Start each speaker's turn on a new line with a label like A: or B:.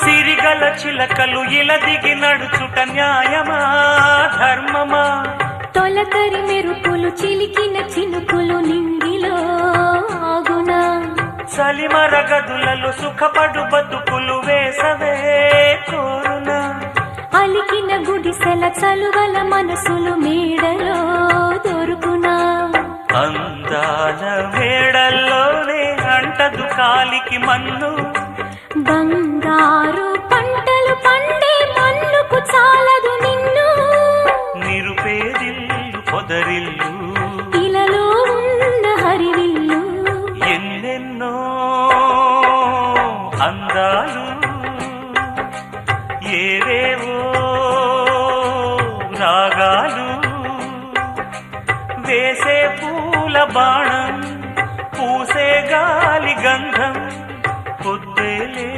A: సిరిగల చిలకలు ఇలా దిగి నడుచుట న్యాయమా ధర్మమా?
B: తొలకరి మెరుపులు చిలికిన చినుకులు నింగిలో ఆగునా?
A: చలిమర గదులలో సుఖపడు బతుకులు వేసవే కోరునా?
B: అలికిన గుడిసెల చలువల మనసులు మేడలో దొరుకునా?
A: అందాల మేడల్లోనే అంటదు కాలికి మన్ను,
B: బంగారు పంటలు పండే మన్నుకు చాలదు నిన్ను.
A: నిరుపేదిల్లు పొదరిల్లు
B: ఇలలో ఉన్న హరివిల్లు
A: ఎన్నెన్నో అందాలు ఏవేవో రాగాలు వేసే పూల బాణం పూసే గాలి గంధం పొద్దేలే